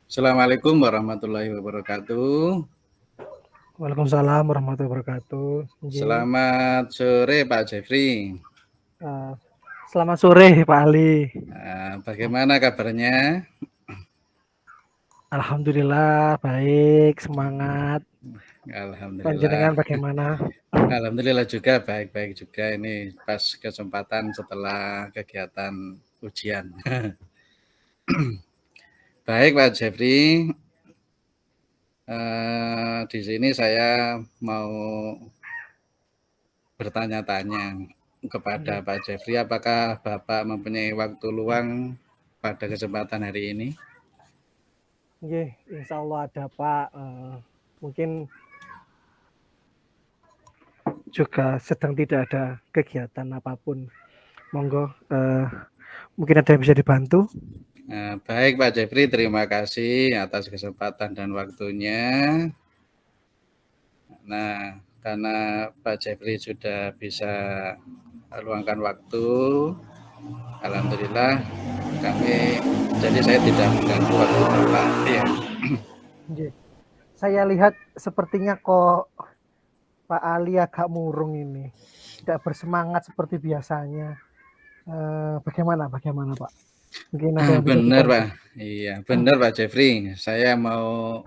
Assalamualaikum warahmatullahi wabarakatuh. Waalaikumsalam warahmatullahi wabarakatuh. Nggih. Selamat sore Pak Jeffrey. Selamat sore Pak Ali. Bagaimana kabarnya? Alhamdulillah baik, semangat. Alhamdulillah. Panjenengan bagaimana? Alhamdulillah juga baik-baik juga. Ini pas kesempatan setelah kegiatan ujian. Baik Pak Jeffrey. Di sini saya mau bertanya-tanya kepada Pak Jeffrey, apakah Bapak mempunyai waktu luang pada kesempatan hari ini? Nggih, insya Allah ada Pak. Mungkin juga sedang tidak ada kegiatan apapun. Monggo, mungkin ada yang bisa dibantu. Baik Pak Jeffrey, terima kasih atas kesempatan dan waktunya. Nah, karena Pak Jeffrey sudah bisa luangkan waktu, alhamdulillah jadi saya tidak mengganggu waktu Bapak. Ya. Nggih. Saya lihat sepertinya kok Pak Ali agak murung ini, tidak bersemangat seperti biasanya. Bagaimana Pak? Mungkin ada yang bisa Benar dibantu. Pak, iya benar Pak Jeffrey. Saya mau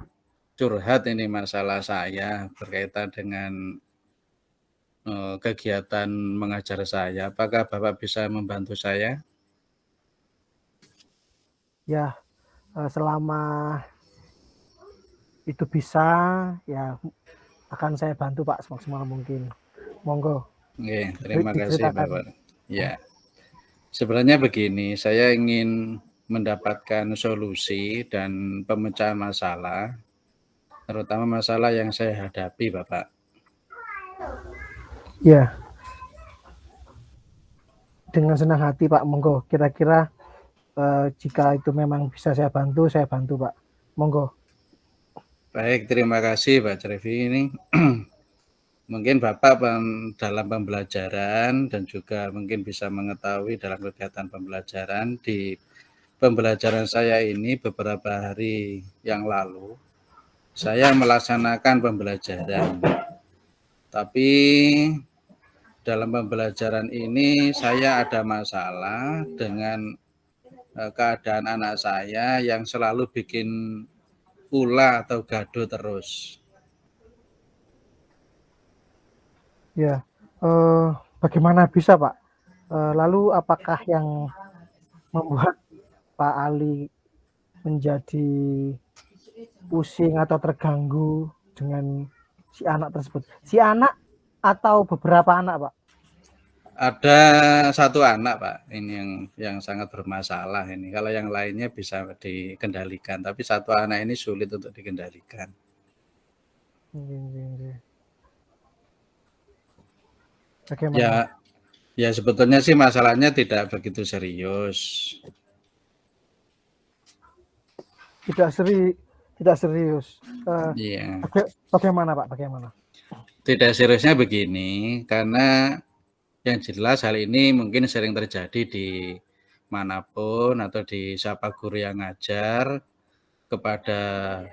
curhat ini masalah saya berkaitan dengan kegiatan mengajar saya. Apakah Bapak bisa membantu saya? Ya, selama itu bisa, ya akan saya bantu Pak semaksimal mungkin. Monggo, Oke, terima kasih diceritakan. Bapak. Ya, sebenarnya begini, saya ingin mendapatkan solusi dan pemecahan masalah, terutama masalah yang saya hadapi, Bapak. Ya, dengan senang hati Pak, monggo. Kira-kira jika itu memang bisa saya bantu Pak. Monggo. Baik, terima kasih Pak Trevi ini. Mungkin Bapak dalam pembelajaran dan juga mungkin bisa mengetahui dalam kegiatan pembelajaran di pembelajaran saya ini beberapa hari yang lalu, saya melaksanakan pembelajaran. Tapi dalam pembelajaran ini saya ada masalah dengan keadaan anak saya yang selalu bikin ulah atau gaduh terus. Ya, bagaimana bisa Pak? Lalu apakah yang membuat Pak Ali menjadi pusing atau terganggu dengan si anak tersebut? Si anak atau beberapa anak Pak? Ada satu anak Pak, ini yang sangat bermasalah ini. Kalau yang lainnya bisa dikendalikan, tapi satu anak ini sulit untuk dikendalikan. Bagaimana? Ya sebetulnya sih masalahnya tidak begitu serius. Tidak serius. Iya. Bagaimana Pak? Bagaimana? Tidak seriusnya begini, karena yang jelas hal ini mungkin sering terjadi di manapun atau di siapa guru yang ngajar kepada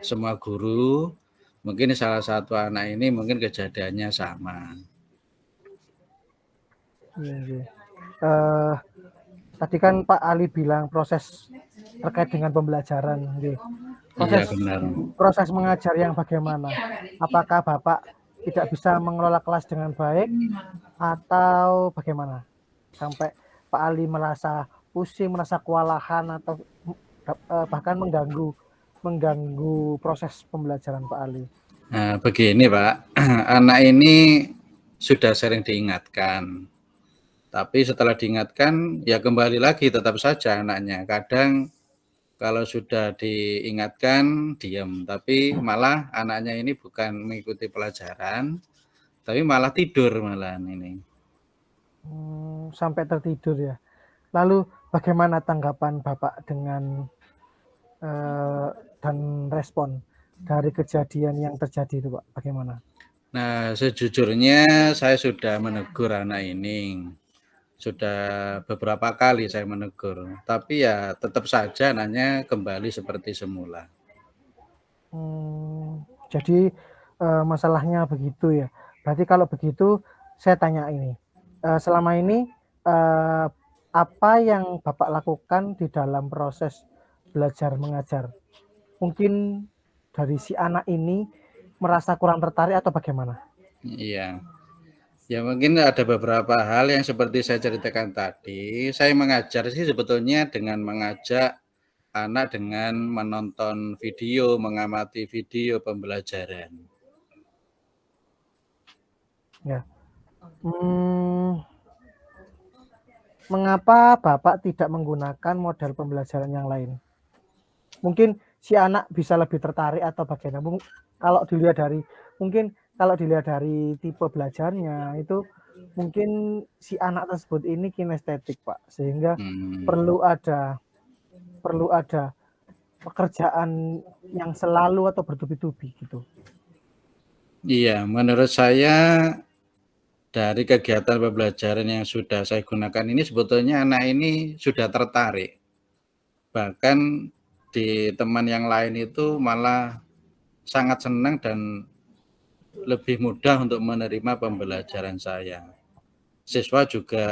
semua guru. Mungkin salah satu anak ini mungkin kejadiannya sama. Tadi kan Pak Ali bilang proses terkait dengan pembelajaran. Iya benar. Proses mengajar yang bagaimana? Apakah Bapak tidak bisa mengelola kelas dengan baik atau bagaimana? Sampai Pak Ali merasa pusing, merasa kewalahan atau bahkan mengganggu proses pembelajaran Pak Ali. Nah, begini Pak, anak ini sudah sering diingatkan. Tapi setelah diingatkan, ya kembali lagi tetap saja anaknya. Kadang kalau sudah diingatkan, diam. Tapi malah anaknya ini bukan mengikuti pelajaran, tapi malah tidur malahan ini. Sampai tertidur ya. Lalu bagaimana tanggapan Bapak dengan dan respon dari kejadian yang terjadi itu Pak? Bagaimana? Nah, sejujurnya saya sudah menegur anak ini. Sudah beberapa kali saya menegur. Tapi ya tetap saja anaknya kembali seperti semula. Jadi masalahnya begitu ya. Berarti kalau begitu saya tanya ini, selama ini apa yang Bapak lakukan di dalam proses belajar mengajar? Mungkin dari si anak ini merasa kurang tertarik atau bagaimana? Iya. Ya mungkin ada beberapa hal yang seperti saya ceritakan tadi. Saya mengajar sih sebetulnya dengan mengajak anak dengan menonton video, mengamati video pembelajaran. Ya. Mengapa Bapak tidak menggunakan model pembelajaran yang lain? Mungkin si anak bisa lebih tertarik atau bagaimana? Kalau dilihat dari tipe belajarnya itu mungkin si anak tersebut ini kinestetik, Pak, sehingga perlu ada pekerjaan yang selalu atau bertubi-tubi gitu. Iya, menurut saya dari kegiatan pembelajaran yang sudah saya gunakan ini sebetulnya anak ini sudah tertarik. Bahkan di teman yang lain itu malah sangat senang dan lebih mudah untuk menerima pembelajaran saya. Siswa juga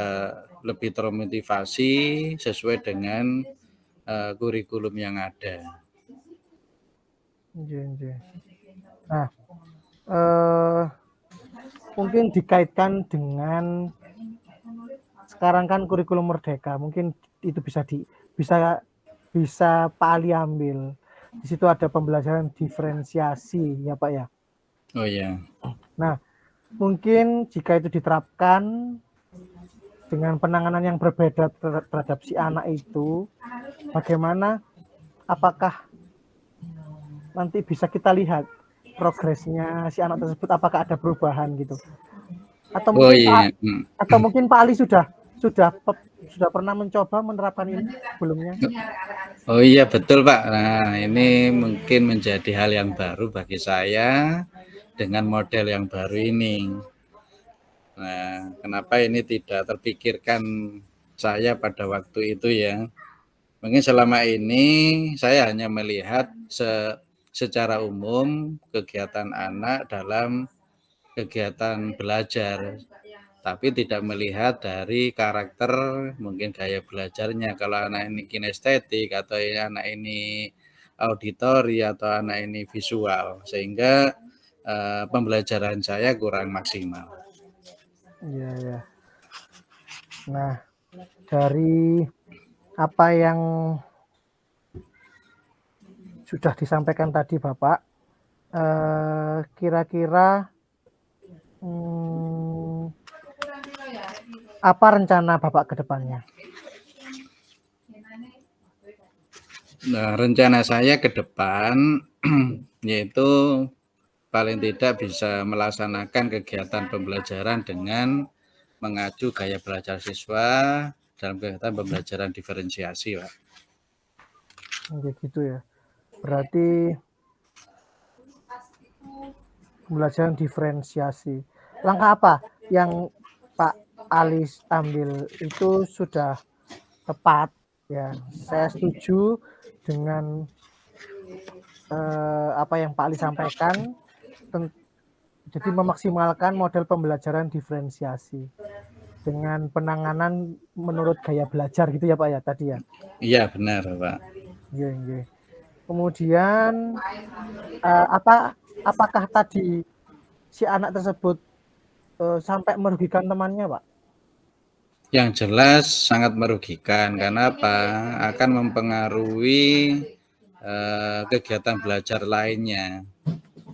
lebih termotivasi sesuai dengan kurikulum yang ada. Nah, mungkin dikaitkan dengan sekarang kan kurikulum merdeka, mungkin itu bisa Pak Ali ambil. Di situ ada pembelajaran diferensiasi ya Pak ya. Oh ya. Nah, mungkin jika itu diterapkan dengan penanganan yang berbeda terhadap si anak itu, bagaimana? Apakah nanti bisa kita lihat progresnya si anak tersebut, apakah ada perubahan gitu? Atau mungkin Pak Ali sudah pernah mencoba menerapkan ini sebelumnya? Oh iya betul Pak. Nah ini mungkin menjadi hal yang baru bagi saya dengan model yang baru ini. Nah, kenapa ini tidak terpikirkan saya pada waktu itu ya? Mungkin selama ini saya hanya melihat secara umum kegiatan anak dalam kegiatan belajar, tapi tidak melihat dari karakter mungkin gaya belajarnya. Kalau anak ini kinestetik atau anak ini auditori atau anak ini visual, sehingga pembelajaran saya kurang maksimal. Iya ya. Nah, dari apa yang sudah disampaikan tadi Bapak, kira-kira apa rencana Bapak ke depannya? Nah, rencana saya ke depan yaitu paling tidak bisa melaksanakan kegiatan pembelajaran dengan mengacu gaya belajar siswa dalam kegiatan pembelajaran diferensiasi, Pak. Gitu ya. Berarti pembelajaran diferensiasi. Langkah apa yang Pak Ali ambil itu sudah tepat ya. Saya setuju dengan apa yang Pak Ali sampaikan. Jadi memaksimalkan model pembelajaran diferensiasi dengan penanganan menurut gaya belajar gitu ya Pak ya tadi ya. Iya benar Pak. Iya. Kemudian apakah tadi si anak tersebut sampai merugikan temannya Pak? Yang jelas sangat merugikan. Karena apa? Akan mempengaruhi kegiatan belajar lainnya,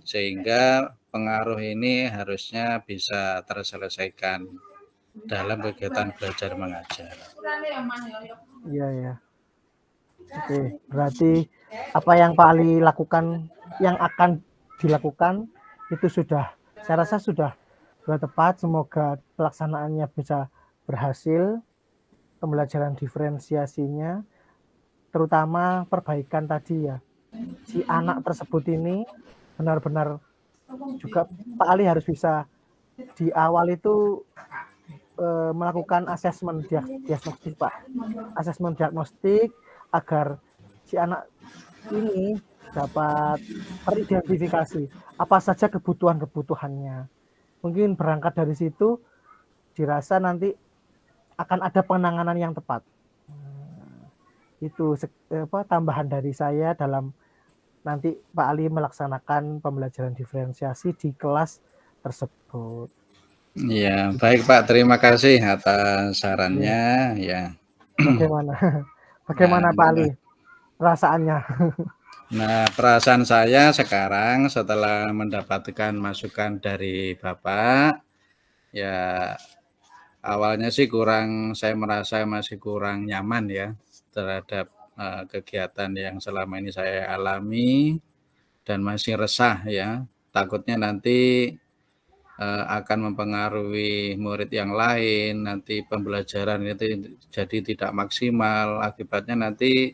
sehingga pengaruh ini harusnya bisa terselesaikan dalam kegiatan belajar mengajar. Iya. Oke, berarti apa yang Pak Ali lakukan, yang akan dilakukan itu saya rasa sudah tepat. Semoga pelaksanaannya bisa berhasil, pembelajaran diferensiasinya, terutama perbaikan tadi ya. Si anak tersebut ini benar-benar juga Pak Ali harus bisa di awal itu melakukan asesmen diagnostik Pak. Asesmen diagnostik agar si anak ini dapat teridentifikasi apa saja kebutuhan-kebutuhannya. Mungkin berangkat dari situ dirasa nanti akan ada penanganan yang tepat. Itu tambahan dari saya dalam nanti Pak Ali melaksanakan pembelajaran diferensiasi di kelas tersebut. Ya, baik Pak, terima kasih atas Ya. sarannya ya. Bagaimana? Nah, Bagaimana Pak Ali perasaannya? nah, perasaan saya sekarang setelah mendapatkan masukan dari Bapak, ya awalnya sih saya merasa masih kurang nyaman ya terhadap kegiatan yang selama ini saya alami dan masih resah ya. Takutnya nanti akan mempengaruhi murid yang lain, nanti pembelajaran itu jadi tidak maksimal, akibatnya nanti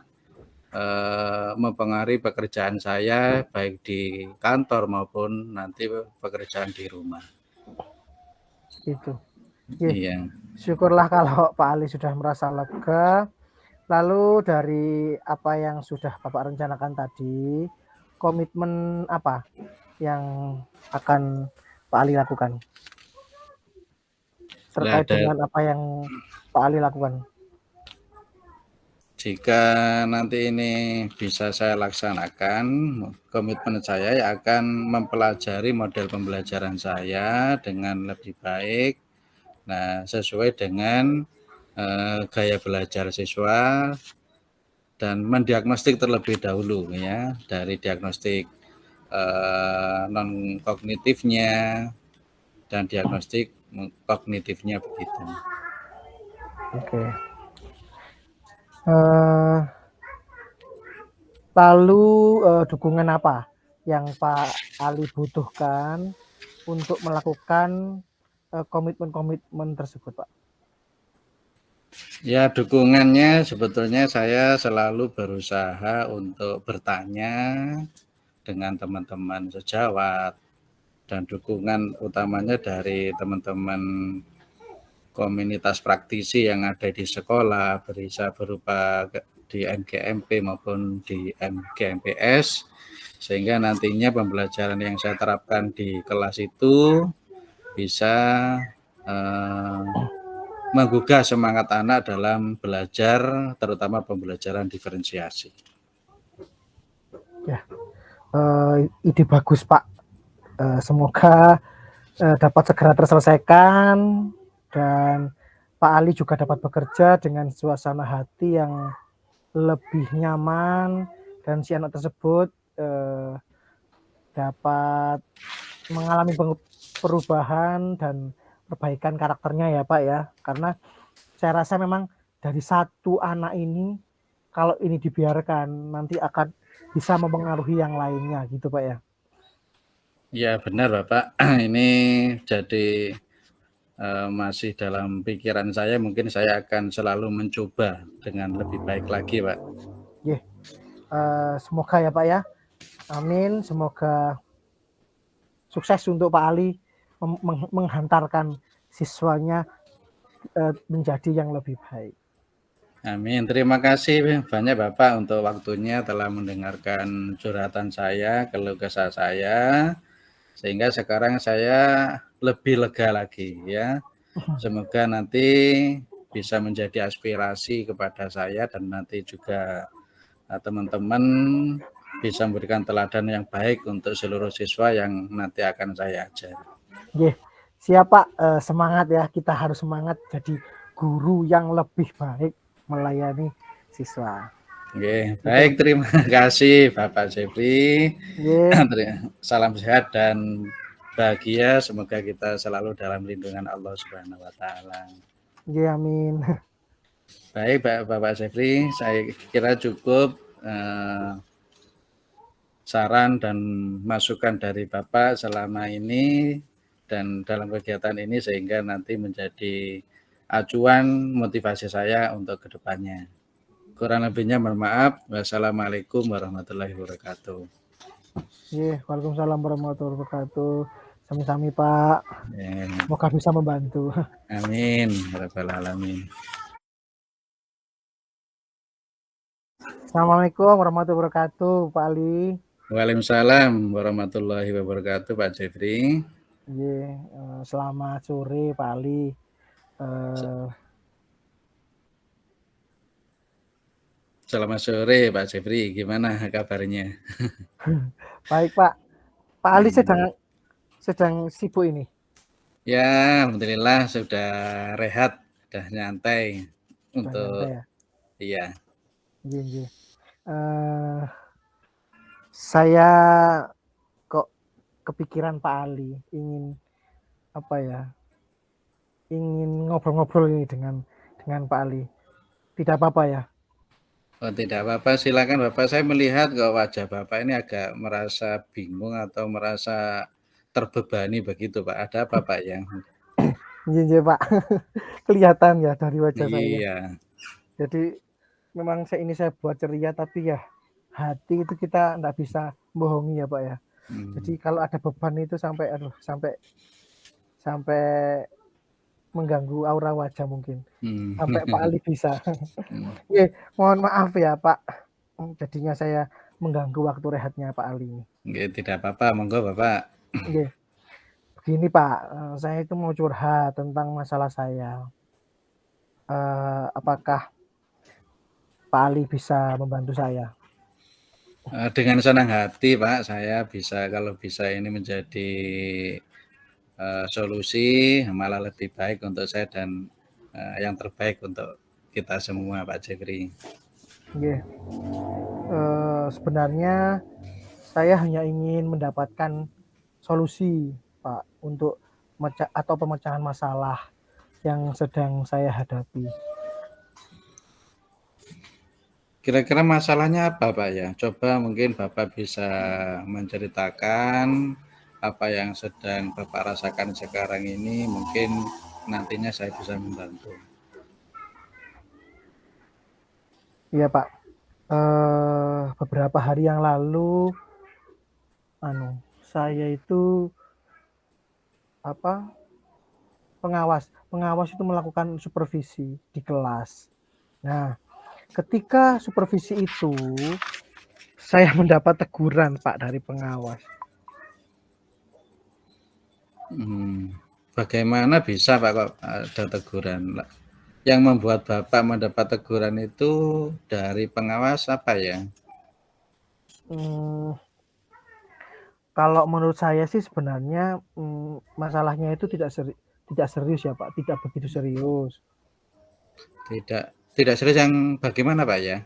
mempengaruhi pekerjaan saya baik di kantor maupun nanti pekerjaan di rumah. Itu. Iya. Syukurlah kalau Pak Ali sudah merasa lega. Lalu dari apa yang sudah Bapak rencanakan tadi, komitmen apa yang akan Pak Ali lakukan? Terkait dengan apa yang Pak Ali lakukan? Jika nanti ini bisa saya laksanakan, komitmen saya akan mempelajari model pembelajaran saya dengan lebih baik, nah sesuai dengan gaya belajar siswa dan mendiagnostik terlebih dahulu ya, dari diagnostik non kognitifnya dan diagnostik kognitifnya begitu. Oke. Lalu dukungan apa yang Pak Ali butuhkan untuk melakukan komitmen-komitmen tersebut, Pak? Ya, dukungannya sebetulnya saya selalu berusaha untuk bertanya dengan teman-teman sejawat dan dukungan utamanya dari teman-teman komunitas praktisi yang ada di sekolah, bisa berupa di MGMP maupun di MGMPS, sehingga nantinya pembelajaran yang saya terapkan di kelas itu bisa menggugah semangat anak dalam belajar, terutama pembelajaran diferensiasi. Ya, ide bagus Pak. Semoga dapat segera terselesaikan dan Pak Ali juga dapat bekerja dengan suasana hati yang lebih nyaman dan si anak tersebut dapat mengalami perubahan dan perbaikan karakternya ya Pak ya, karena saya rasa memang dari satu anak ini kalau ini dibiarkan nanti akan bisa mempengaruhi yang lainnya gitu Pak ya. Ya benar Bapak, ini jadi masih dalam pikiran saya, mungkin saya akan selalu mencoba dengan lebih baik lagi Pak. Yeah. Semoga ya Pak ya, amin, semoga sukses untuk Pak Ali menghantarkan siswanya menjadi yang lebih baik. Amin. Terima kasih banyak Bapak untuk waktunya telah mendengarkan curhatan saya, keluh kesah saya, sehingga sekarang saya lebih lega lagi ya. Semoga nanti bisa menjadi aspirasi kepada saya dan nanti juga teman-teman bisa memberikan teladan yang baik untuk seluruh siswa yang nanti akan saya ajar. Yeah. Siap Pak, semangat ya, kita harus semangat jadi guru yang lebih baik melayani siswa. Oke, baik, terima kasih Bapak Jeffrey. Salam sehat dan bahagia, semoga kita selalu dalam lindungan Allah Subhanahu wa taala. Ya, amin. Baik Bapak Jeffrey, saya kira cukup saran dan masukan dari Bapak selama ini dan dalam kegiatan ini sehingga nanti menjadi acuan motivasi saya untuk kedepannya. Kurang lebihnya mohon maaf. Wassalamualaikum warahmatullahi wabarakatuh. Waalaikumsalam warahmatullahi wabarakatuh. Sami-sami Pak. Semoga bisa membantu. Amin. Rabbal alamin. Assalamualaikum warahmatullahi wabarakatuh, Pak Ali. Waalaikumsalam warahmatullahi wabarakatuh, Pak Jeffrey. Nggih, selamat sore Pak Ali. Selamat sore Pak Jeffrey, gimana kabarnya? Baik Pak. Pak Ali sedang sibuk ini? Ya, alhamdulillah sudah rehat, sudah nyantai Sudah nyantai untuk ya? iya. Nggih. Saya kok kepikiran Pak Ali ingin ingin ngobrol-ngobrol ini dengan Pak Ali. Tidak apa-apa ya? Oh, tidak apa-apa, silakan Bapak. Saya melihat kok wajah Bapak ini agak merasa bingung atau merasa terbebani begitu, Pak. Ada apa, Pak, yang Nggih Pak. Kelihatan ya dari wajah saya. iya. Jadi memang saya buat ceria, tapi ya hati itu kita nggak bisa bohongi ya Pak ya. Jadi kalau ada beban itu sampai mengganggu aura wajah mungkin. Sampai Pak Ali bisa. Mohon maaf ya Pak. Jadinya saya mengganggu waktu rehatnya Pak Ali ini. Tidak apa-apa, monggo Bapak. Begini Pak, saya itu mau curhat tentang masalah saya. Apakah Pak Ali bisa membantu saya? Dengan senang hati, Pak, saya bisa kalau bisa ini menjadi solusi malah lebih baik untuk saya dan yang terbaik untuk kita semua, Pak Jeffrey. Sebenarnya saya hanya ingin mendapatkan solusi, Pak, untuk pemecahan masalah yang sedang saya hadapi. Kira-kira masalahnya apa, Pak ya? Coba mungkin Bapak bisa menceritakan apa yang sedang Bapak rasakan sekarang ini, mungkin nantinya saya bisa membantu. Iya, Pak. Beberapa hari yang lalu, saya itu pengawas itu melakukan supervisi di kelas. Nah, ketika supervisi itu saya mendapat teguran Pak dari pengawas. Bagaimana bisa Pak kok ada teguran? Yang membuat Bapak mendapat teguran itu dari pengawas apa ya? Kalau menurut saya sih sebenarnya masalahnya itu tidak serius ya Pak, tidak begitu serius. Tidak serius yang bagaimana Pak ya?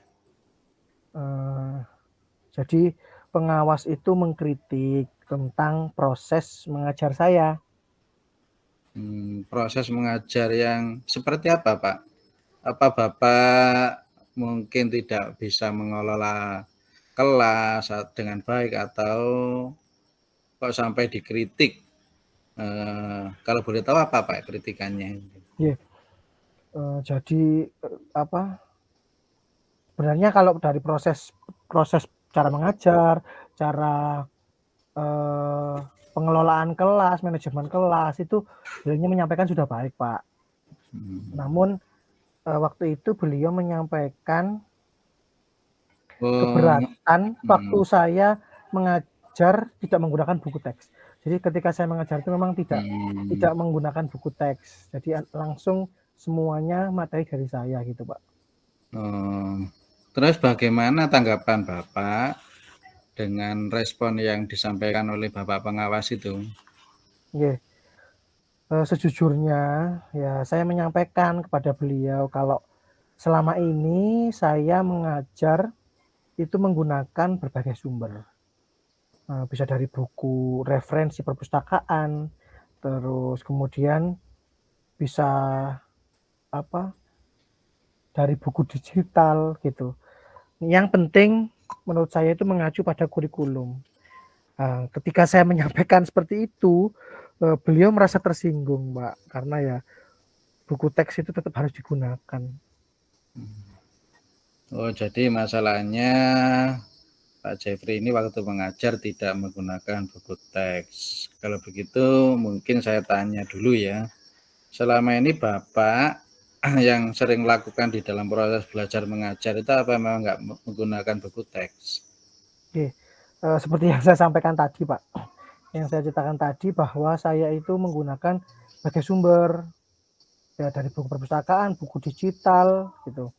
Jadi pengawas itu mengkritik tentang proses mengajar saya. Proses mengajar yang seperti apa Pak? Apa Bapak mungkin tidak bisa mengelola kelas dengan baik atau kok sampai dikritik? Kalau boleh tahu apa Pak kritikannya? Jadi sebenarnya kalau dari proses cara mengajar, cara pengelolaan kelas, manajemen kelas itu beliau menyampaikan sudah baik Pak. Namun waktu itu beliau menyampaikan keberatan waktu saya mengajar tidak menggunakan buku teks. Jadi ketika saya mengajar itu memang tidak menggunakan buku teks. Jadi langsung semuanya materi dari saya gitu Pak. Terus bagaimana tanggapan Bapak dengan respon yang disampaikan oleh Bapak pengawas itu? Sejujurnya ya saya menyampaikan kepada beliau kalau selama ini saya mengajar itu menggunakan berbagai sumber. Bisa dari buku referensi perpustakaan, terus kemudian bisa dari buku digital gitu. Yang penting menurut saya itu mengacu pada kurikulum. Ketika saya menyampaikan seperti itu, beliau merasa tersinggung, Mbak, karena ya buku teks itu tetap harus digunakan. Oh, jadi masalahnya Pak Jeffrey ini waktu mengajar tidak menggunakan buku teks. Kalau begitu mungkin saya tanya dulu ya. Selama ini Bapak yang sering lakukan di dalam proses belajar mengajar itu apa memang nggak menggunakan buku teks? seperti yang saya sampaikan tadi, Pak. Yang saya ceritakan tadi bahwa saya itu menggunakan sebagai sumber ya dari buku perpustakaan, buku digital gitu.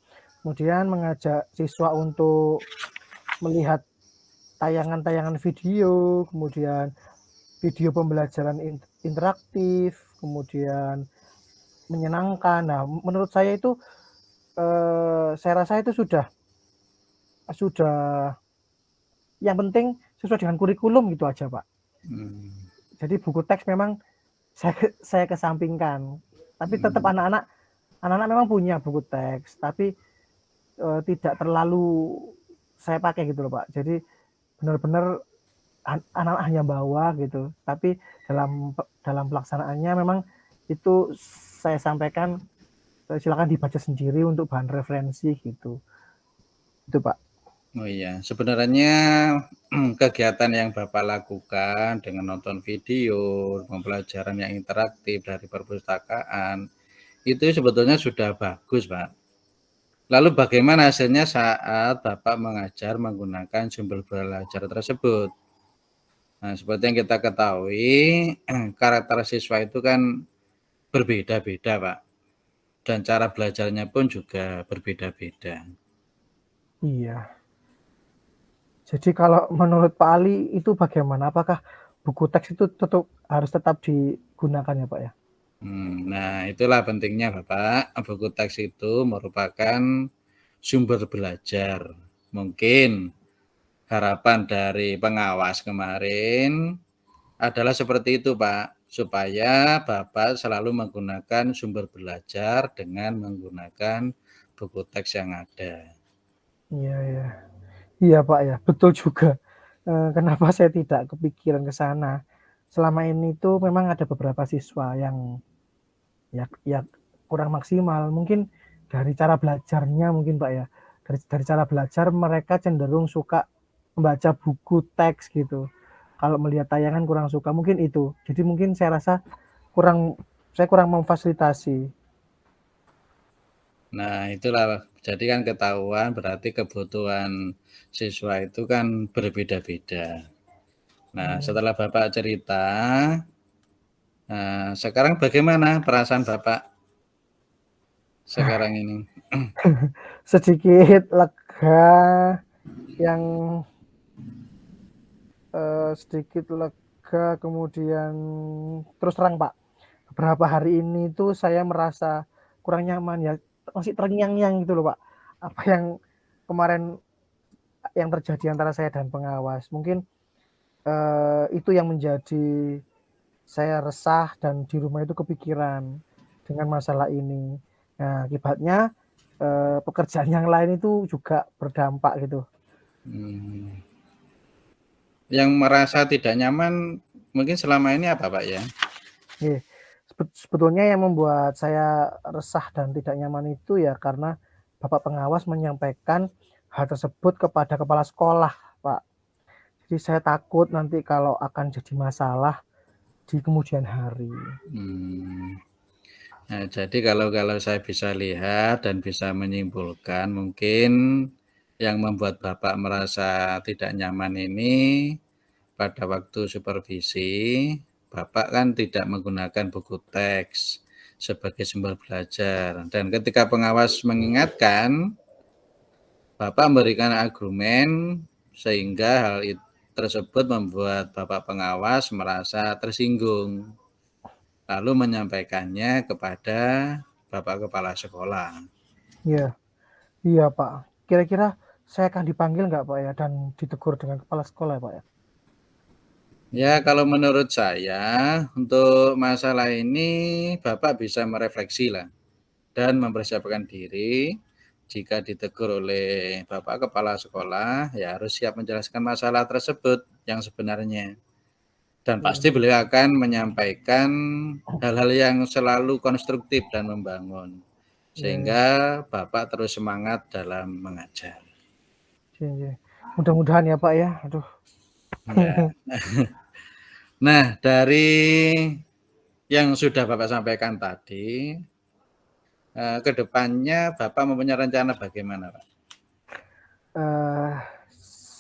Kemudian mengajak siswa untuk melihat tayangan-tayangan video, kemudian video pembelajaran interaktif, kemudian menyenangkan. Nah, menurut saya itu saya rasa itu sudah yang penting sesuai dengan kurikulum gitu aja, Pak. Jadi buku teks memang saya kesampingkan. Tapi tetap anak-anak memang punya buku teks, tapi tidak terlalu saya pakai gitu loh, Pak. Jadi benar-benar anak-anak hanya bawa gitu. Tapi dalam pelaksanaannya memang itu saya sampaikan silakan dibaca sendiri untuk bahan referensi gitu. Itu, Pak. Oh iya, sebenarnya kegiatan yang Bapak lakukan dengan nonton video, pembelajaran yang interaktif dari perpustakaan, itu sebetulnya sudah bagus, Pak. Lalu bagaimana hasilnya saat Bapak mengajar menggunakan sumber belajar tersebut? Nah, seperti yang kita ketahui, karakter siswa itu kan berbeda-beda, Pak. Dan cara belajarnya pun juga berbeda-beda. Iya. Jadi kalau menurut Pak Ali itu bagaimana? Apakah buku teks itu harus tetap digunakan ya, Pak ya? Nah, itulah pentingnya Bapak. Buku teks itu merupakan sumber belajar. Mungkin harapan dari pengawas kemarin adalah seperti itu, Pak, supaya Bapak selalu menggunakan sumber belajar dengan menggunakan buku teks yang ada. Iya, iya. Iya, Pak ya, betul juga. Kenapa saya tidak kepikiran ke sana? Selama ini tuh memang ada beberapa siswa yang ya kurang maksimal. Mungkin dari cara belajarnya mungkin, Pak ya. Dari cara belajar mereka cenderung suka membaca buku teks gitu. Kalau melihat tayangan kurang suka, mungkin itu. Jadi mungkin saya rasa saya kurang memfasilitasi. Nah, itulah jadi kan ketahuan berarti kebutuhan siswa itu kan berbeda-beda. Nah, setelah Bapak cerita, nah, sekarang bagaimana perasaan Bapak sekarang ini? Sedikit lega, yang sedikit lega, kemudian terus terang Pak, beberapa hari ini tuh saya merasa kurang nyaman ya, masih terngiang-ngiang gitu loh Pak. Apa yang kemarin yang terjadi antara saya dan pengawas. Mungkin itu yang menjadi saya resah dan di rumah itu kepikiran dengan masalah ini. Nah, akibatnya pekerjaan yang lain itu juga berdampak gitu. Yang merasa tidak nyaman mungkin selama ini apa, Pak ya? Sebetulnya yang membuat saya resah dan tidak nyaman itu ya karena Bapak pengawas menyampaikan hal tersebut kepada kepala sekolah, Pak. Jadi saya takut nanti kalau akan jadi masalah di kemudian hari. Nah, jadi kalau saya bisa lihat dan bisa menyimpulkan mungkin yang membuat Bapak merasa tidak nyaman ini pada waktu supervisi, Bapak kan tidak menggunakan buku teks sebagai sumber belajar. Dan ketika pengawas mengingatkan, Bapak memberikan argumen sehingga hal tersebut membuat Bapak pengawas merasa tersinggung. Lalu menyampaikannya kepada Bapak Kepala Sekolah. Iya, iya Pak. Kira-kira saya akan dipanggil nggak Pak ya dan ditegur dengan kepala sekolah ya Pak ya? Ya, kalau menurut saya untuk masalah ini Bapak bisa merefleksi lah dan mempersiapkan diri. Jika ditegur oleh Bapak Kepala Sekolah, ya harus siap menjelaskan masalah tersebut yang sebenarnya. Dan pasti beliau akan menyampaikan hal-hal yang selalu konstruktif dan membangun. Sehingga Bapak terus semangat dalam mengajar. Iya, iya. Mudah-mudahan ya Pak ya. Aduh. Ya. Nah, dari yang sudah Bapak sampaikan tadi, ke depannya Bapak mempunyai rencana bagaimana, Pak?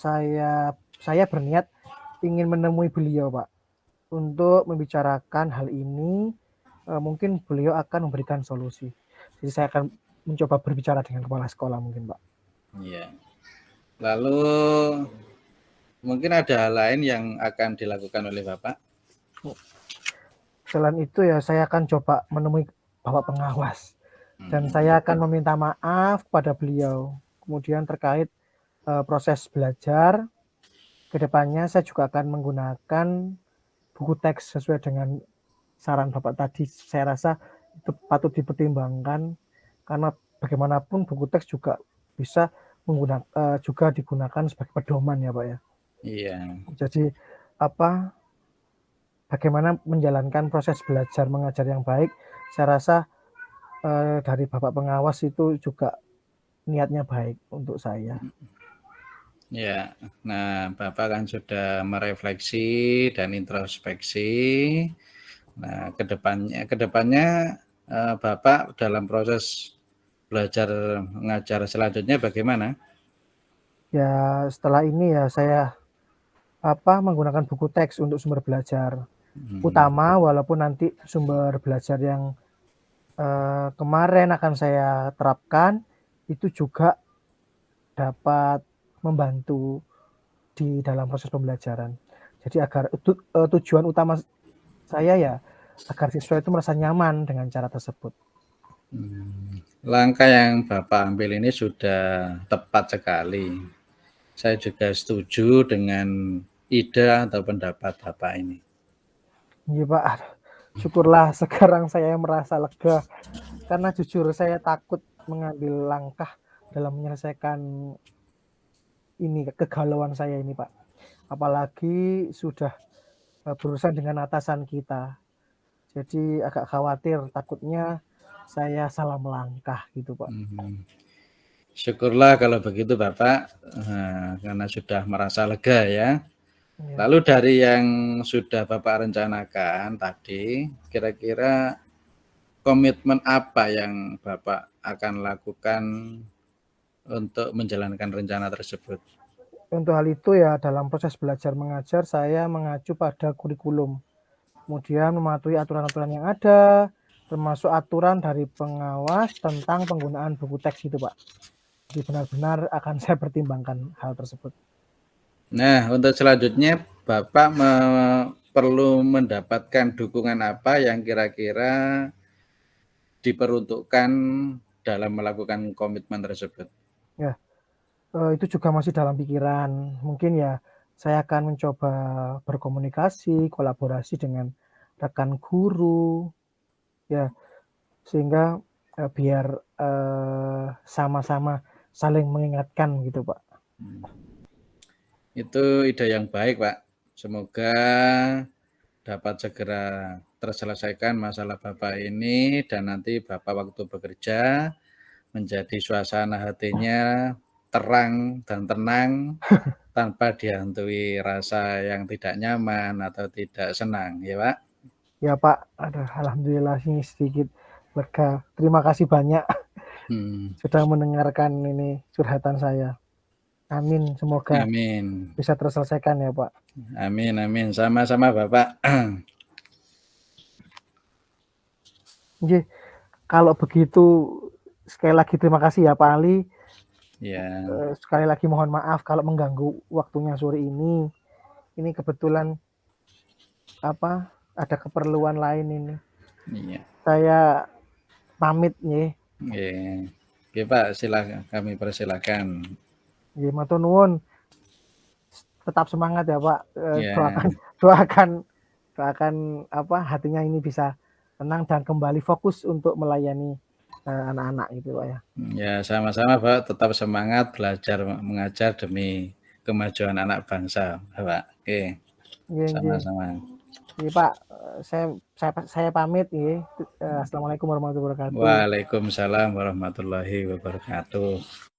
Saya saya berniat ingin menemui beliau, Pak, untuk membicarakan hal ini. Mungkin beliau akan memberikan solusi. Jadi saya akan mencoba berbicara dengan kepala sekolah mungkin, Pak. Iya. Lalu mungkin ada hal lain yang akan dilakukan oleh Bapak? Selain itu ya saya akan coba menemui Bapak pengawas dan saya akan meminta maaf kepada beliau. Kemudian terkait proses belajar, kedepannya saya juga akan menggunakan buku teks sesuai dengan saran Bapak tadi. Saya rasa itu patut dipertimbangkan karena bagaimanapun buku teks juga bisa juga digunakan sebagai pedoman ya Pak ya. Iya. Jadi bagaimana menjalankan proses belajar mengajar yang baik, saya rasa dari Bapak pengawas itu juga niatnya baik untuk saya. Ya, nah Bapak kan sudah merefleksi dan introspeksi. Nah, kedepannya Bapak dalam proses belajar mengajar selanjutnya bagaimana? Ya setelah ini ya saya menggunakan buku teks untuk sumber belajar utama, walaupun nanti sumber belajar yang kemarin akan saya terapkan itu juga dapat membantu di dalam proses pembelajaran. Jadi agar tujuan utama saya ya agar siswa itu merasa nyaman dengan cara tersebut. Langkah yang Bapak ambil ini sudah tepat sekali. Saya juga setuju dengan ide atau pendapat Bapak ini. Iya Pak, syukurlah sekarang saya merasa lega karena jujur saya takut mengambil langkah dalam menyelesaikan ini kegalauan saya ini Pak. Apalagi sudah berurusan dengan atasan kita. Jadi agak khawatir, takutnya saya salah melangkah gitu Pak. Syukurlah kalau begitu Bapak, karena sudah merasa lega ya. Lalu dari yang sudah Bapak rencanakan tadi, kira-kira komitmen apa yang Bapak akan lakukan untuk menjalankan rencana tersebut? Untuk hal itu ya dalam proses belajar mengajar saya mengacu pada kurikulum. Kemudian mematuhi aturan-aturan yang ada, termasuk aturan dari pengawas tentang penggunaan buku teks itu Pak. Jadi benar-benar akan saya pertimbangkan hal tersebut. Nah, untuk selanjutnya Bapak perlu mendapatkan dukungan apa yang kira-kira diperuntukkan dalam melakukan komitmen tersebut? Ya, itu juga masih dalam pikiran. Mungkin ya saya akan mencoba berkomunikasi, kolaborasi dengan rekan guru, ya sehingga biar sama-sama saling mengingatkan gitu Pak. Itu ide yang baik Pak. Semoga dapat segera terselesaikan masalah Bapak ini dan nanti Bapak waktu bekerja menjadi suasana hatinya terang dan tenang tanpa dihantui rasa yang tidak nyaman atau tidak senang, ya Pak? Ya Pak, aduh, alhamdulillah ini sedikit lega. Terima kasih banyak sudah mendengarkan ini curhatan saya. Amin, semoga Amin. bisa terselesaikan ya Pak. Amin, amin. Sama-sama Bapak. Oke, kalau begitu sekali lagi terima kasih ya Pak Ali. Ya. Sekali lagi mohon maaf kalau mengganggu waktunya sore ini. Ini kebetulan ada keperluan lain ini. Iya. Saya pamit nih. Oke Pak, silakan, kami persilakan. Nggih, matur nuwun. Tetap semangat ya Pak. Ya. Doakan hatinya ini bisa tenang dan kembali fokus untuk melayani anak-anak gitu Pak ya. Ya, sama-sama Pak, tetap semangat belajar mengajar demi kemajuan anak bangsa, Pak. Oke. Sama-sama. Iya Pak, saya pamit ya. Assalamualaikum warahmatullahi wabarakatuh. Waalaikumsalam warahmatullahi wabarakatuh.